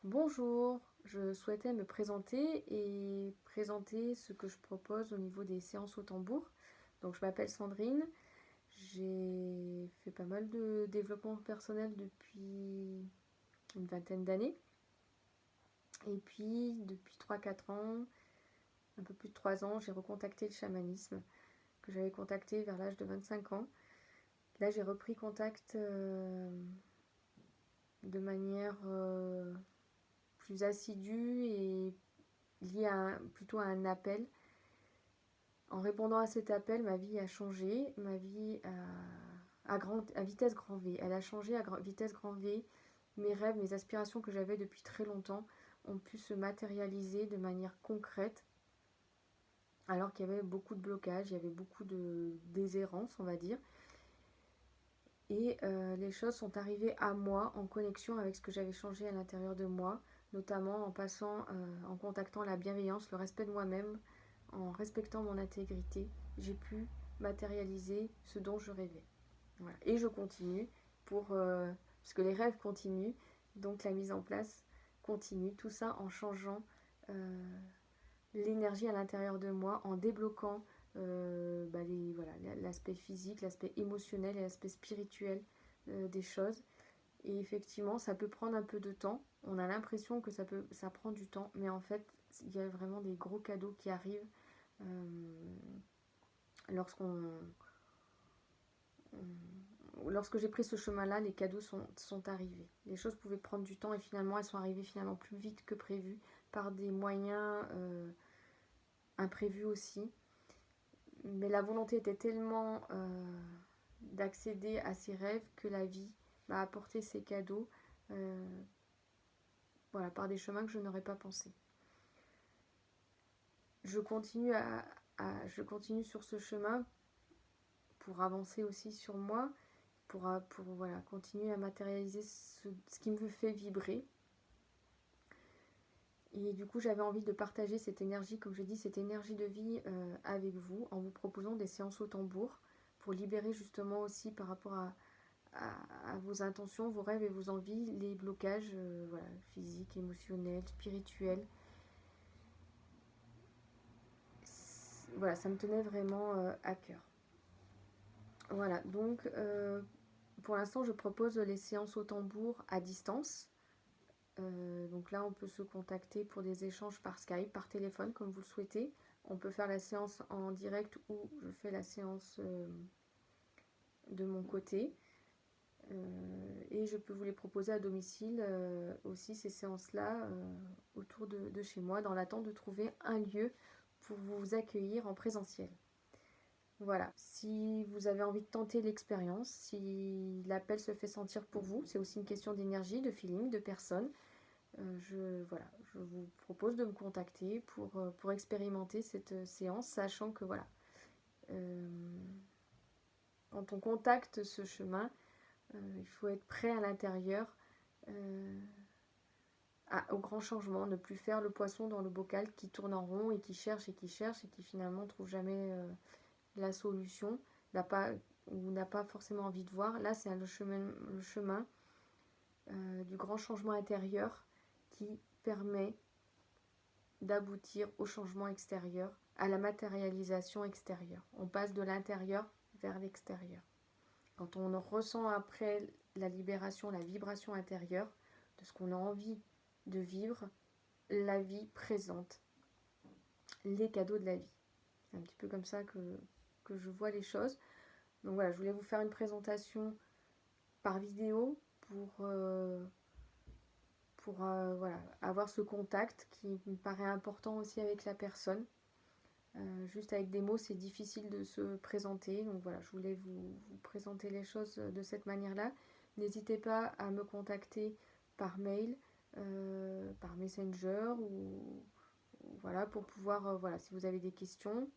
Bonjour, je souhaitais me présenter et présenter ce que je propose au niveau des séances au tambour. Donc je m'appelle Sandrine, j'ai fait pas mal de développement personnel depuis une vingtaine d'années. Et puis depuis 3 4 ans, un peu plus de 3 ans, j'ai recontacté le chamanisme que j'avais contacté vers l'âge de 25 ans. Là j'ai repris contact de manière plus assidue et liée plutôt à un appel. En répondant à cet appel, ma vie a changé, ma vie à vitesse grand V. Elle a changé à vitesse grand V. Mes rêves, mes aspirations que j'avais depuis très longtemps ont pu se matérialiser de manière concrète, alors qu'il y avait beaucoup de blocages, il y avait beaucoup de déshérence, on va dire. Et les choses sont arrivées à moi en connexion avec ce que j'avais changé à l'intérieur de moi, notamment en contactant la bienveillance, le respect de moi-même, en respectant mon intégrité. J'ai pu matérialiser ce dont je rêvais. Voilà. Et je continue parce que les rêves continuent, donc la mise en place continue. Tout ça en changeant l'énergie à l'intérieur de moi, en débloquant l'aspect physique, l'aspect émotionnel et l'aspect spirituel des choses. Et effectivement, ça peut prendre un peu de temps. On a l'impression que ça prend du temps, mais en fait, il y a vraiment des gros cadeaux qui arrivent lorsqu'on lorsque j'ai pris ce chemin-là, les cadeaux sont arrivés. Les choses pouvaient prendre du temps et finalement, elles sont arrivées finalement plus vite que prévu par des moyens imprévus aussi. Mais la volonté était tellement d'accéder à ces rêves que la vie m'a apporté ces cadeaux par des chemins que je n'aurais pas pensé. Je continue sur ce chemin pour avancer aussi sur moi, pour continuer à matérialiser ce qui me fait vibrer. Et du coup, j'avais envie de partager cette énergie, comme je dis, cette énergie de vie avec vous, en vous proposant des séances au tambour, pour libérer justement aussi par rapport à vos intentions, vos rêves et vos envies, les blocages physiques, émotionnels, spirituels. Voilà, ça me tenait vraiment à cœur. Voilà, donc pour l'instant, je propose les séances au tambour à distance. Donc là, on peut se contacter pour des échanges par Skype, par téléphone, comme vous le souhaitez. On peut faire la séance en direct ou je fais la séance de mon côté. Et je peux vous les proposer à domicile aussi, ces séances-là, autour de chez moi, dans l'attente de trouver un lieu pour vous accueillir en présentiel. Voilà, si vous avez envie de tenter l'expérience, si l'appel se fait sentir pour vous, c'est aussi une question d'énergie, de feeling, de personne. Je vous propose de me contacter pour expérimenter cette séance, sachant que quand on contacte ce chemin, il faut être prêt à l'intérieur au grand changement, ne plus faire le poisson dans le bocal qui tourne en rond et qui cherche et qui finalement ne trouve jamais la solution, n'a pas forcément envie de voir. Là, c'est le chemin du grand changement intérieur qui permet d'aboutir au changement extérieur, à la matérialisation extérieure. On passe de l'intérieur vers l'extérieur. Quand on ressent après la libération, la vibration intérieure de ce qu'on a envie de vivre, la vie présente les cadeaux de la vie. C'est un petit peu comme ça que je vois les choses. Donc voilà, je voulais vous faire une présentation par vidéo pour avoir ce contact qui me paraît important aussi avec la personne. Juste avec des mots, c'est difficile de se présenter. Donc voilà, je voulais vous présenter les choses de cette manière-là. N'hésitez pas à me contacter par mail, par Messenger ou pour pouvoir, si vous avez des questions,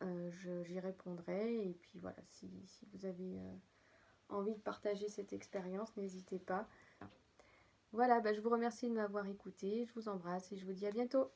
j'y répondrai. Et puis voilà, si vous avez envie de partager cette expérience, n'hésitez pas. Voilà, je vous remercie de m'avoir écouté, je vous embrasse et je vous dis à bientôt.